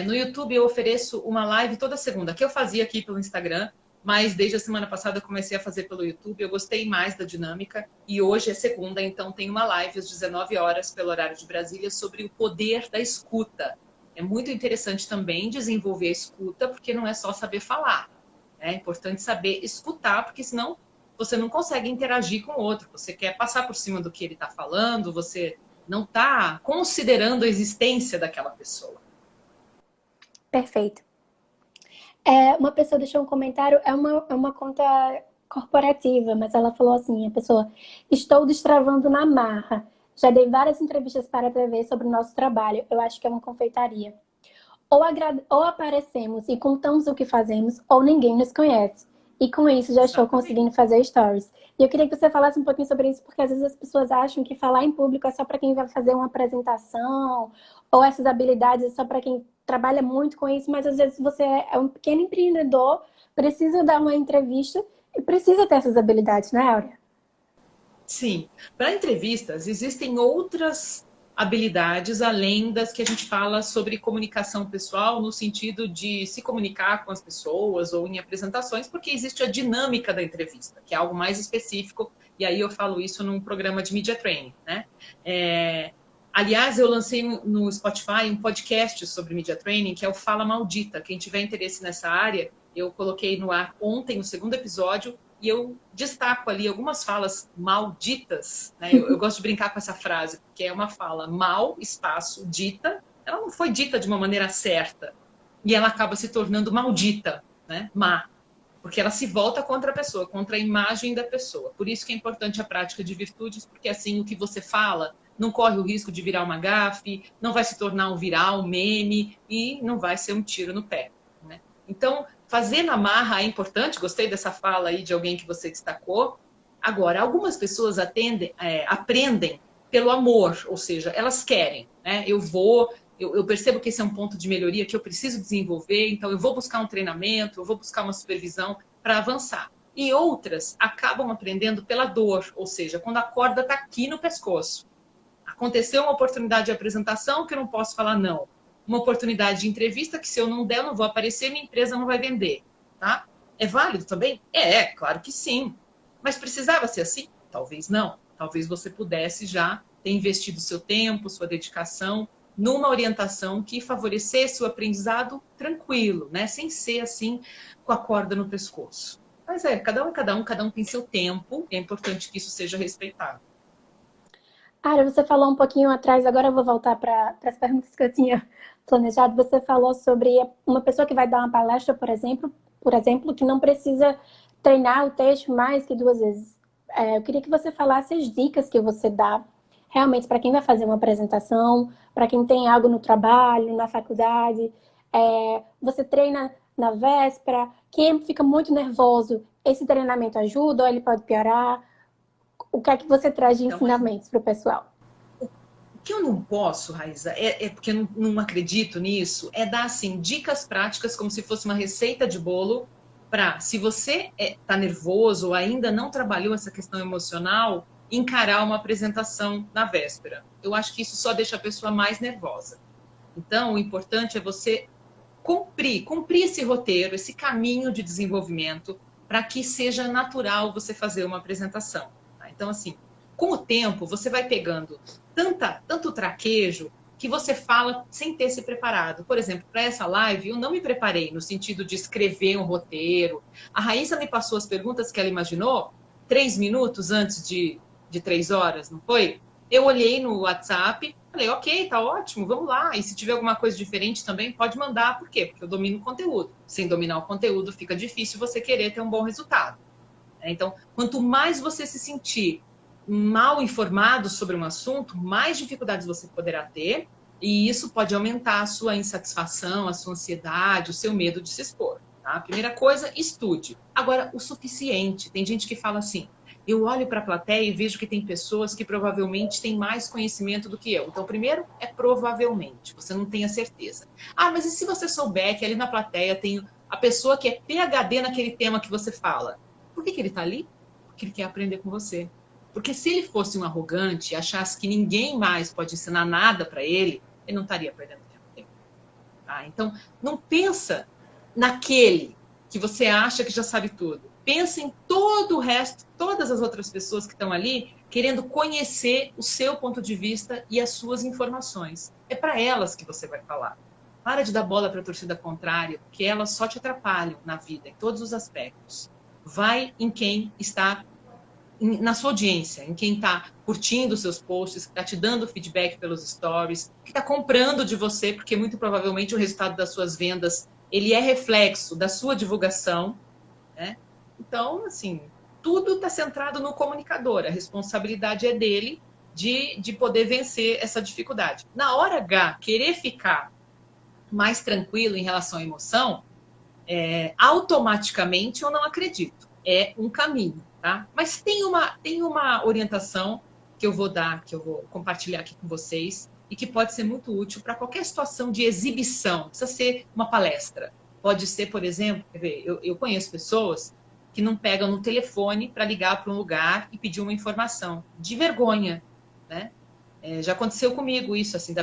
No YouTube eu ofereço uma live toda segunda, que eu fazia aqui pelo Instagram, mas desde a semana passada eu comecei a fazer pelo YouTube, eu gostei mais da dinâmica, e hoje é segunda, então tem uma live às 19 horas, pelo horário de Brasília, sobre o poder da escuta. É muito interessante também desenvolver a escuta, porque não é só saber falar. É importante saber escutar, porque senão você não consegue interagir com o outro. Você quer passar por cima do que ele está falando, você não está considerando a existência daquela pessoa. Perfeito. Uma pessoa deixou um comentário, é uma conta corporativa, mas ela falou assim, a pessoa, estou destravando na marra. Já dei várias entrevistas para a TV sobre o nosso trabalho. Eu acho que é uma confeitaria. Ou aparecemos e contamos o que fazemos, ou ninguém nos conhece. E com isso já estou conseguindo fazer stories. E eu queria que você falasse um pouquinho sobre isso, porque às vezes as pessoas acham que falar em público é só para quem vai fazer uma apresentação, ou essas habilidades é só para quem trabalha muito com isso, mas às vezes você é um pequeno empreendedor, precisa dar uma entrevista e precisa ter essas habilidades, né, Áurea? Sim. Para entrevistas, existem outras habilidades além das que a gente fala sobre comunicação pessoal, no sentido de se comunicar com as pessoas ou em apresentações, porque existe a dinâmica da entrevista, que é algo mais específico, e aí eu falo isso num programa de media training, né? Aliás, eu lancei no Spotify um podcast sobre media training, que é o Fala Maldita. Quem tiver interesse nessa área, eu coloquei no ar ontem o segundo episódio, e eu destaco ali algumas falas malditas, né? Eu gosto de brincar com essa frase, porque é uma fala mal, espaço, dita. Ela não foi dita de uma maneira certa. E ela acaba se tornando maldita, né? Má. Porque ela se volta contra a pessoa, contra a imagem da pessoa. Por isso que é importante a prática de virtudes, porque assim o que você fala não corre o risco de virar uma gafe, não vai se tornar um viral, um meme, e não vai ser um tiro no pé, né? Então, fazer na marra é importante, gostei dessa fala aí de alguém que você destacou. Agora, algumas pessoas aprendem pelo amor, ou seja, elas querem, né? Eu percebo que esse é um ponto de melhoria que eu preciso desenvolver, então eu vou buscar um treinamento, eu vou buscar uma supervisão para avançar. E outras acabam aprendendo pela dor, ou seja, quando a corda está aqui no pescoço. Aconteceu uma oportunidade de apresentação que eu não posso falar não. Uma oportunidade de entrevista que se eu não der, eu não vou aparecer, minha empresa não vai vender, tá? É válido também? Claro que sim. Mas precisava ser assim? Talvez não. talvez você pudesse já ter investido seu tempo, sua dedicação numa orientação que favorecesse o aprendizado tranquilo, né? Sem ser assim, com a corda no pescoço. Mas cada um tem seu tempo, e é importante que isso seja respeitado. Ara, você falou um pouquinho atrás, agora eu vou voltar para as perguntas que eu tinha planejado. Você falou sobre uma pessoa que vai dar uma palestra, por exemplo, que não precisa treinar o texto mais que 2 vezes. Eu queria que você falasse as dicas que você dá realmente para quem vai fazer uma apresentação, para quem tem algo no trabalho, na faculdade. Você treina na véspera, quem fica muito nervoso, esse treinamento ajuda ou ele pode piorar? O que é que você traz de ensinamentos para o pessoal? O que eu não posso, Raíza, porque eu não acredito nisso, é dar assim, dicas práticas como se fosse uma receita de bolo para, se você está nervoso ou ainda não trabalhou essa questão emocional, encarar uma apresentação na véspera. Eu acho que isso só deixa a pessoa mais nervosa. Então, o importante é você cumprir esse roteiro, esse caminho de desenvolvimento, para que seja natural você fazer uma apresentação. Tá? Então, assim, com o tempo, você vai pegando tanto traquejo que você fala sem ter se preparado. Por exemplo, para essa live, eu não me preparei no sentido de escrever um roteiro. A Raíssa me passou as perguntas que ela imaginou 3 minutos antes de 3 horas, não foi? Eu olhei no WhatsApp, falei, ok, tá ótimo, vamos lá. E se tiver alguma coisa diferente também, pode mandar. Por quê? Porque eu domino o conteúdo. Sem dominar o conteúdo, fica difícil você querer ter um bom resultado. Então, quanto mais você se sentir mal informado sobre um assunto, mais dificuldades você poderá ter, e isso pode aumentar a sua insatisfação, a sua ansiedade, o seu medo de se expor. Tá? Primeira coisa, estude. Agora, o suficiente. Tem gente que fala assim, eu olho para a plateia e vejo que tem pessoas que provavelmente têm mais conhecimento do que eu. Então, primeiro é provavelmente, você não tem a certeza. Ah, mas e se você souber que ali na plateia tem a pessoa que é PhD naquele tema que você fala? Por que ele está ali? Porque ele quer aprender com você. Porque se ele fosse um arrogante e achasse que ninguém mais pode ensinar nada para ele não estaria perdendo tempo. Tá? Então, não pensa naquele que você acha que já sabe tudo. Pensa em todo o resto, todas as outras pessoas que estão ali querendo conhecer o seu ponto de vista e as suas informações. É para elas que você vai falar. Para de dar bola para a torcida contrária, porque elas só te atrapalham na vida, em todos os aspectos. Vai em quem está na sua audiência, em quem está curtindo os seus posts, que está te dando feedback pelos stories, que está comprando de você, porque muito provavelmente o resultado das suas vendas ele é reflexo da sua divulgação, né? Então, assim, tudo está centrado no comunicador, a responsabilidade é dele de poder vencer essa dificuldade. Na hora H, querer ficar mais tranquilo em relação à emoção, automaticamente eu não acredito. É um caminho, tá? Mas tem uma orientação que eu vou dar, que eu vou compartilhar aqui com vocês e que pode ser muito útil para qualquer situação de exibição. Não precisa ser uma palestra. Pode ser, por exemplo, eu conheço pessoas que não pegam no telefone para ligar para um lugar e pedir uma informação, de vergonha, né? Já aconteceu comigo isso, assim,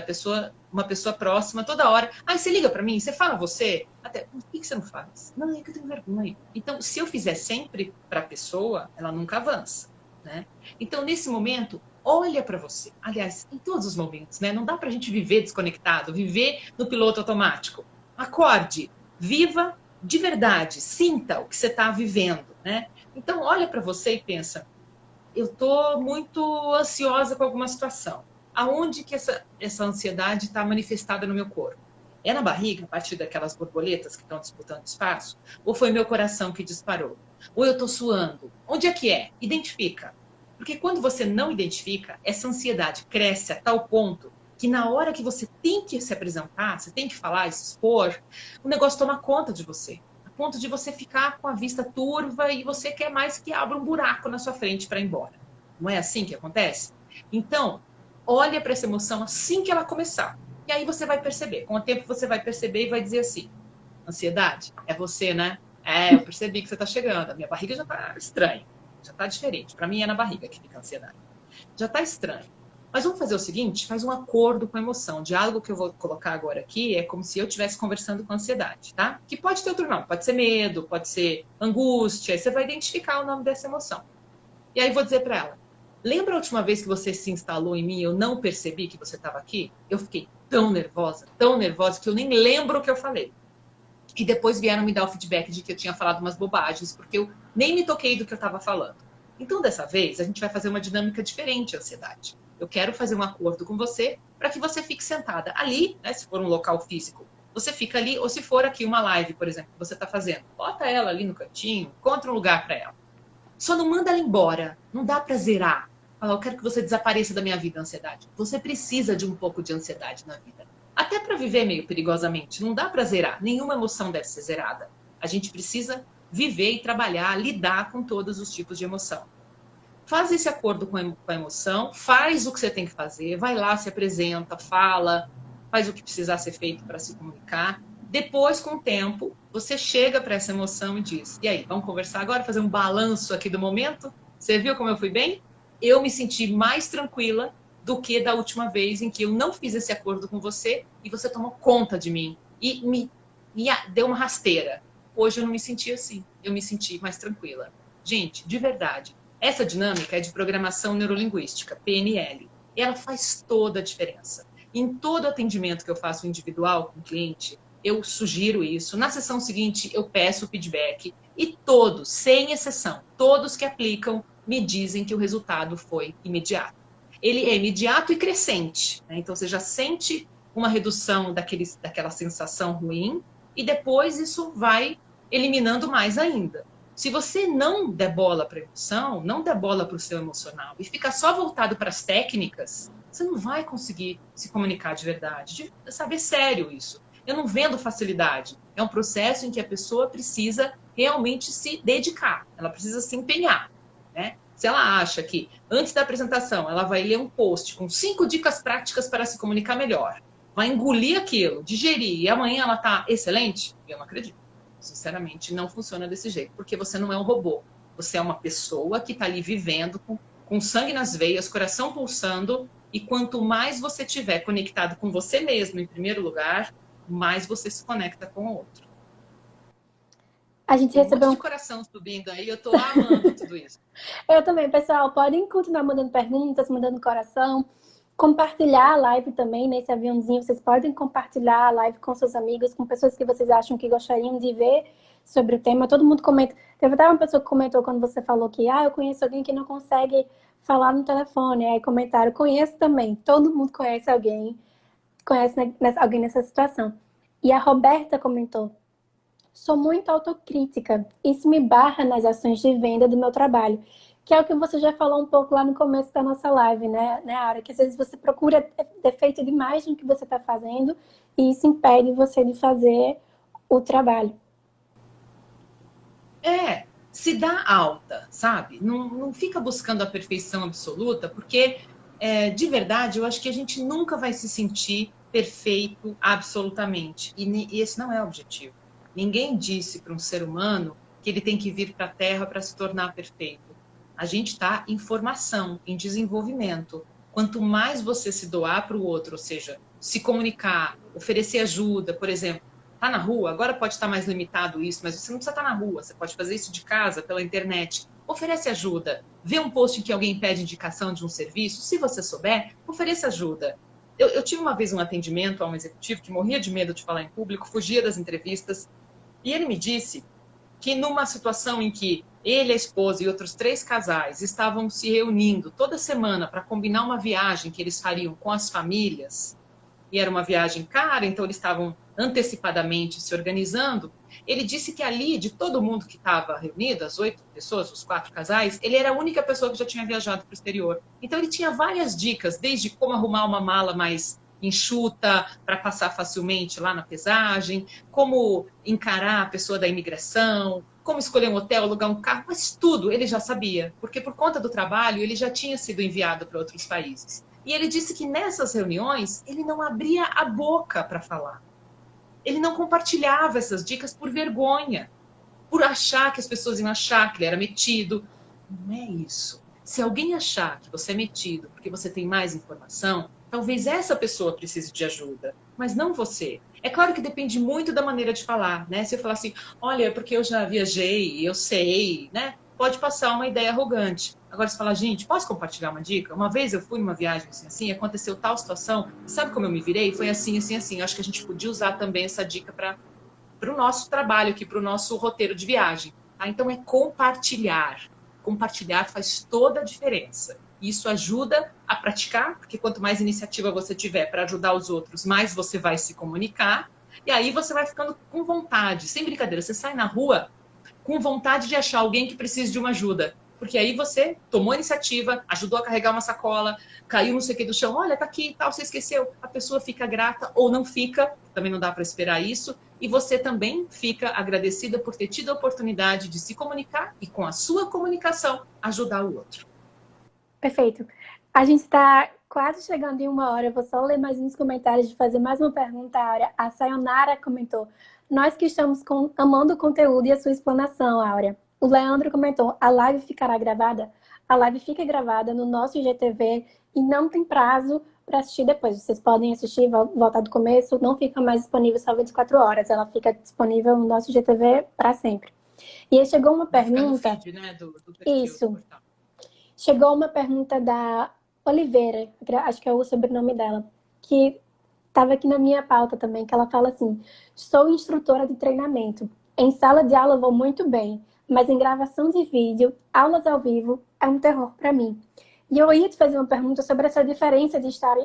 uma pessoa próxima, toda hora. Ah, você liga para mim? Você fala você? Até, por que você não faz? Não, é que eu tenho vergonha. Então, se eu fizer sempre para a pessoa, ela nunca avança, né? Então, nesse momento, olha para você. Aliás, em todos os momentos, né? Não dá para a gente viver desconectado, viver no piloto automático. Acorde, viva de verdade, sinta o que você está vivendo, né? Então, olha para você e pensa, eu estou muito ansiosa com alguma situação. Aonde que essa ansiedade está manifestada no meu corpo? É na barriga, a partir daquelas borboletas que estão disputando espaço? Ou foi meu coração que disparou? Ou eu estou suando? Onde é que é? Identifica. Porque quando você não identifica, essa ansiedade cresce a tal ponto que na hora que você tem que se apresentar, você tem que falar, se expor, o negócio toma conta de você. Ponto de você ficar com a vista turva e você quer mais que abra um buraco na sua frente para ir embora. Não é assim que acontece? Então, olha para essa emoção assim que ela começar. E aí você vai perceber. Com o tempo você vai perceber e vai dizer assim, ansiedade, é você, né? Eu percebi que você está chegando. A minha barriga já está estranha. Já está diferente. Para mim é na barriga que fica a ansiedade. Já está estranho. Mas vamos fazer o seguinte, faz um acordo com a emoção. O diálogo que eu vou colocar agora aqui é como se eu estivesse conversando com a ansiedade, tá? Que pode ter outro nome, pode ser medo, pode ser angústia, aí você vai identificar o nome dessa emoção. E aí vou dizer para ela, Lembra a última vez que você se instalou em mim e eu não percebi que você estava aqui? Eu fiquei tão nervosa, que eu nem lembro o que eu falei. E depois vieram me dar o feedback de que eu tinha falado umas bobagens, porque eu nem me toquei do que eu estava falando. Então, dessa vez, a gente vai fazer uma dinâmica diferente de ansiedade. Eu quero fazer um acordo com você para que você fique sentada ali, né, se for um local físico. Você fica ali, ou se for aqui uma live, por exemplo, que você está fazendo, bota ela ali no cantinho, encontra um lugar para ela. Só não manda ela embora, não dá para zerar. Fala, eu quero que você desapareça da minha vida, ansiedade. Você precisa de um pouco de ansiedade na vida. Até para viver meio perigosamente, não dá para zerar. Nenhuma emoção deve ser zerada. A gente precisa viver e trabalhar, lidar com todos os tipos de emoção. Faz esse acordo com a emoção, faz o que você tem que fazer, vai lá, se apresenta, fala, faz o que precisar ser feito para se comunicar. Depois, com o tempo, você chega para essa emoção e diz, e aí, vamos conversar agora, fazer um balanço aqui do momento? Você viu como eu fui bem? Eu me senti mais tranquila do que da última vez em que eu não fiz esse acordo com você e você tomou conta de mim e me deu uma rasteira. Hoje eu não me senti assim, eu me senti mais tranquila. Gente, de verdade, essa dinâmica é de programação neurolinguística, PNL. E ela faz toda a diferença. Em todo atendimento que eu faço individual com o cliente, eu sugiro isso. Na sessão seguinte, eu peço feedback. E todos, sem exceção, todos que aplicam, me dizem que o resultado foi imediato. Ele é imediato e crescente, né? Então, você já sente uma redução daquela sensação ruim e depois isso vai eliminando mais ainda. Se você não der bola para a emoção, não der bola para o seu emocional e ficar só voltado para as técnicas, você não vai conseguir se comunicar de verdade. De saber sério isso. Eu não vendo facilidade. É um processo em que a pessoa precisa realmente se dedicar. Ela precisa se empenhar, né? Se ela acha que, antes da apresentação, ela vai ler um post com 5 dicas práticas para se comunicar melhor, vai engolir aquilo, digerir, e amanhã ela está excelente, eu não acredito. Sinceramente, não funciona desse jeito, porque você não é um robô. Você é uma pessoa que está ali vivendo com sangue nas veias, coração pulsando, e quanto mais você estiver conectado com você mesmo, em primeiro lugar, mais você se conecta com o outro. A gente Tem recebeu um monte de coração subindo aí, eu tô amando tudo isso. Eu também, pessoal. Podem continuar mandando perguntas, mandando coração. Compartilhar a live também, nesse aviãozinho. Vocês podem compartilhar a live com seus amigos, com pessoas que vocês acham que gostariam de ver sobre o tema. Todo mundo comenta. Teve até uma pessoa que comentou quando você falou que eu conheço alguém que não consegue falar no telefone. Aí comentaram, conheço também. Todo mundo conhece alguém alguém nessa situação. E a Roberta comentou, sou muito autocrítica. Isso me barra nas ações de venda do meu trabalho. Que é o que você já falou um pouco lá no começo da nossa live, né, Ara? Que às vezes você procura defeito demais no que você está fazendo e isso impede você de fazer o trabalho. Se dá alta, sabe? Não fica buscando a perfeição absoluta, porque, de verdade, eu acho que a gente nunca vai se sentir perfeito absolutamente. E esse não é o objetivo. Ninguém disse para um ser humano que ele tem que vir para a Terra para se tornar perfeito. A gente está em formação, em desenvolvimento. Quanto mais você se doar para o outro, ou seja, se comunicar, oferecer ajuda, por exemplo, tá na rua, agora pode estar mais limitado isso, mas você não precisa estar na rua, você pode fazer isso de casa, pela internet. Oferece ajuda. Vê um post em que alguém pede indicação de um serviço, se você souber, ofereça ajuda. Eu tive uma vez um atendimento a um executivo que morria de medo de falar em público, fugia das entrevistas, e ele me disse que numa situação em que ele, a esposa e outros 3 casais estavam se reunindo toda semana para combinar uma viagem que eles fariam com as famílias, e era uma viagem cara, então eles estavam antecipadamente se organizando, ele disse que ali, de todo mundo que estava reunido, as 8 pessoas, os 4 casais, ele era a única pessoa que já tinha viajado para o exterior. Então ele tinha várias dicas, desde como arrumar uma mala mais enxuta para passar facilmente lá na pesagem, como encarar a pessoa da imigração, como escolher um hotel, alugar um carro, mas tudo ele já sabia, porque por conta do trabalho ele já tinha sido enviado para outros países. E ele disse que nessas reuniões ele não abria a boca para falar. Ele não compartilhava essas dicas por vergonha, por achar que as pessoas iam achar que ele era metido. Não é isso. Se alguém achar que você é metido porque você tem mais informação, talvez essa pessoa precise de ajuda, mas não você. É claro que depende muito da maneira de falar, né? Se eu falar assim, olha, porque eu já viajei, eu sei, né? pode passar uma ideia arrogante. Agora você fala, gente, posso compartilhar uma dica? Uma vez eu fui numa viagem assim, aconteceu tal situação, sabe como eu me virei? Foi assim, assim, assim. Eu acho que a gente podia usar também essa dica para o nosso trabalho aqui, para o nosso roteiro de viagem. Tá? Então é compartilhar. Compartilhar faz toda a diferença. Isso ajuda a praticar, porque quanto mais iniciativa você tiver para ajudar os outros, mais você vai se comunicar. E aí você vai ficando com vontade. Sem brincadeira, você sai na rua com vontade de achar alguém que precise de uma ajuda. Porque aí você tomou a iniciativa, ajudou a carregar uma sacola, caiu não sei o que do chão, olha, tá aqui e tal, você esqueceu. A pessoa fica grata ou não fica, também não dá para esperar isso. E você também fica agradecida por ter tido a oportunidade de se comunicar e, com a sua comunicação, ajudar o outro. Perfeito. A gente está quase chegando em 1 hora. Eu vou só ler mais uns comentários de fazer mais uma pergunta, Áurea. A Sayonara comentou: nós que estamos amando o conteúdo e a sua explanação, Áurea. O Leandro comentou: a live ficará gravada? A live fica gravada no nosso IGTV e não tem prazo para assistir depois. Vocês podem assistir, voltar do começo, não fica mais disponível só 24 horas. Ela fica disponível no nosso IGTV para sempre. E aí chegou uma pergunta... Fica no feed, né, do perfil, isso. do portal. Chegou uma pergunta da Oliveira, acho que é o sobrenome dela, que estava aqui na minha pauta também, que ela fala assim: sou instrutora de treinamento. Em sala de aula vou muito bem, mas em gravação de vídeo, aulas ao vivo, é um terror para mim. E eu ia te fazer uma pergunta sobre essa diferença de estar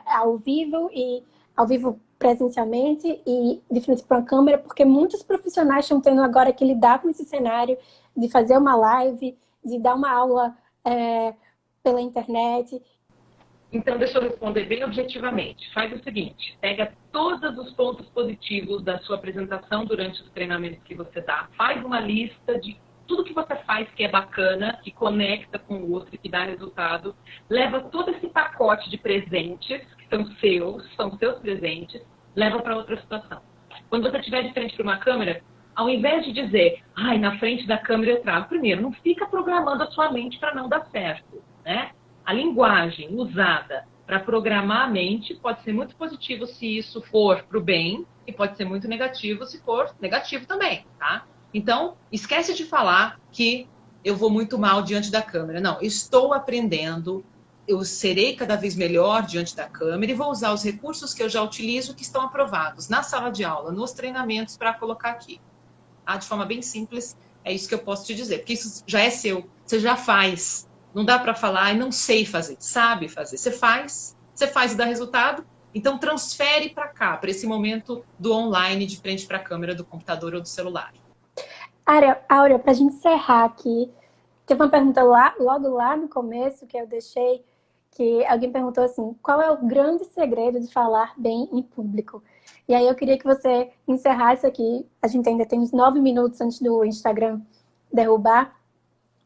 ao vivo e ao vivo presencialmente e de frente para uma câmera, porque muitos profissionais estão tendo agora que lidar com esse cenário de fazer uma live, de dar uma aula pela internet. Então, deixa eu responder bem objetivamente. Faz o seguinte: pega todos os pontos positivos da sua apresentação durante os treinamentos que você dá. Faz uma lista de tudo que você faz que é bacana, que conecta com o outro, que dá resultado. Leva todo esse pacote de presentes, que são seus presentes, leva para outra situação. Quando você estiver de frente para uma câmera, ao invés de dizer, ai, na frente da câmera eu trago, primeiro, não fica programando a sua mente para não dar certo, né? A linguagem usada para programar a mente pode ser muito positivo se isso for para o bem e pode ser muito negativo se for negativo também, tá? Então, esquece de falar que eu vou muito mal diante da câmera. Não, estou aprendendo, eu serei cada vez melhor diante da câmera e vou usar os recursos que eu já utilizo que estão aprovados na sala de aula, nos treinamentos para colocar aqui. Tá? De forma bem simples, é isso que eu posso te dizer, porque isso já é seu, você já faz. Não dá para falar, não sei fazer, sabe fazer. Você faz e dá resultado, então transfere para cá, para esse momento do online, de frente para a câmera do computador ou do celular. Áurea, para a gente encerrar aqui, teve uma pergunta logo lá no começo que eu deixei, que alguém perguntou assim: qual é o grande segredo de falar bem em público? E aí eu queria que você encerrasse aqui, a gente ainda tem uns 9 minutos antes do Instagram derrubar.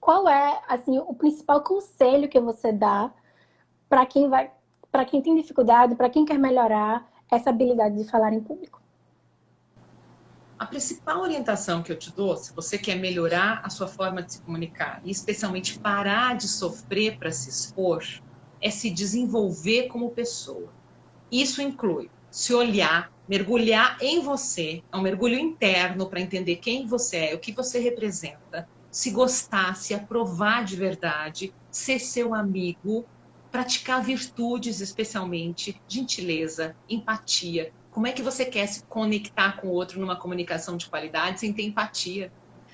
Qual é, assim, o principal conselho que você dá para quem tem dificuldade, para quem quer melhorar essa habilidade de falar em público? A principal orientação que eu te dou, se você quer melhorar a sua forma de se comunicar, e especialmente parar de sofrer para se expor, é se desenvolver como pessoa. Isso inclui se olhar, mergulhar em você, é um mergulho interno para entender quem você é, o que você representa, se gostar, se aprovar de verdade, ser seu amigo, praticar virtudes, especialmente gentileza, empatia. Como é que você quer se conectar com o outro numa comunicação de qualidade sem ter empatia,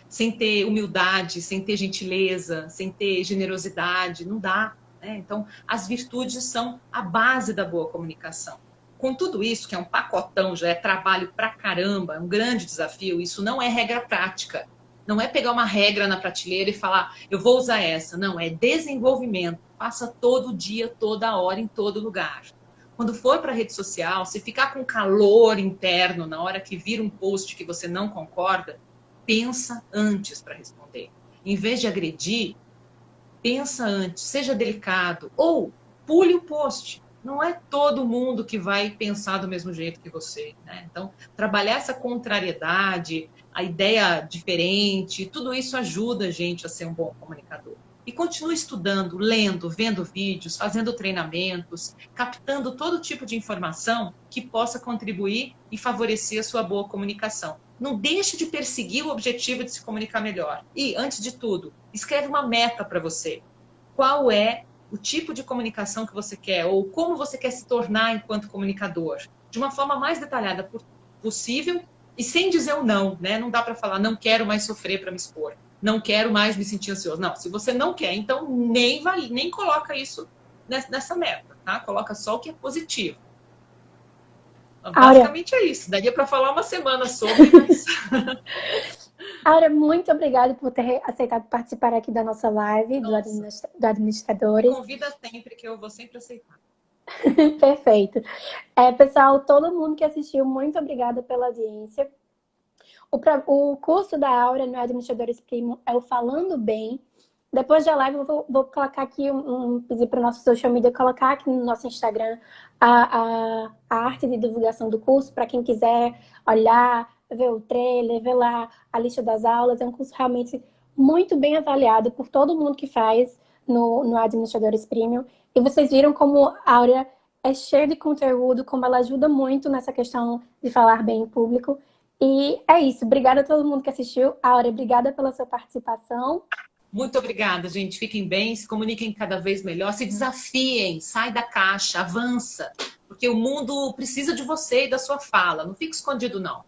sem ter humildade, sem ter gentileza, sem ter generosidade? Não dá, né? Então, as virtudes são a base da boa comunicação. Com tudo isso, que é um pacotão, já é trabalho pra caramba, é um grande desafio, isso não é regra prática. Não é pegar uma regra na prateleira e falar, eu vou usar essa. Não, é desenvolvimento. Passa todo dia, toda hora, em todo lugar. Quando for para a rede social, se ficar com calor interno na hora que vira um post que você não concorda, pensa antes para responder. Em vez de agredir, pensa antes, seja delicado. Ou pule o post. Não é todo mundo que vai pensar do mesmo jeito que você, né? Então, trabalhar essa contrariedade, a ideia diferente, tudo isso ajuda a gente a ser um bom comunicador. E continue estudando, lendo, vendo vídeos, fazendo treinamentos, captando todo tipo de informação que possa contribuir e favorecer a sua boa comunicação. Não deixe de perseguir o objetivo de se comunicar melhor. E, antes de tudo, escreve uma meta para você. Qual é o tipo de comunicação que você quer, ou como você quer se tornar enquanto comunicador, de uma forma mais detalhada possível e sem dizer o não, né? Não dá para falar, não quero mais sofrer para me expor, não quero mais me sentir ansioso. Não, se você não quer, então nem coloca isso nessa meta, tá? Coloca só o que é positivo. Basicamente é isso. Daria para falar uma semana sobre, mas... Áurea, muito obrigada por ter aceitado participar aqui da nossa live do Administradores. Me convida sempre, que eu vou sempre aceitar. Perfeito. Pessoal, todo mundo que assistiu, muito obrigada pela audiência. O curso da Áurea no Administradores Premium é o Falando Bem. Depois da live, eu vou colocar aqui, pedir para o nosso social media colocar aqui no nosso Instagram a arte de divulgação do curso, para quem quiser olhar, ver o trailer, ver lá a lista das aulas. É um curso realmente muito bem avaliado por todo mundo que faz no Administradores Premium. E vocês viram como a Áurea é cheia de conteúdo, como ela ajuda muito nessa questão de falar bem em público. E é isso. Obrigada a todo mundo que assistiu. Áurea, obrigada pela sua participação. Muito obrigada, gente. Fiquem bem, se comuniquem cada vez melhor, se desafiem, sai da caixa, avança. Porque o mundo precisa de você e da sua fala. Não fique escondido, não.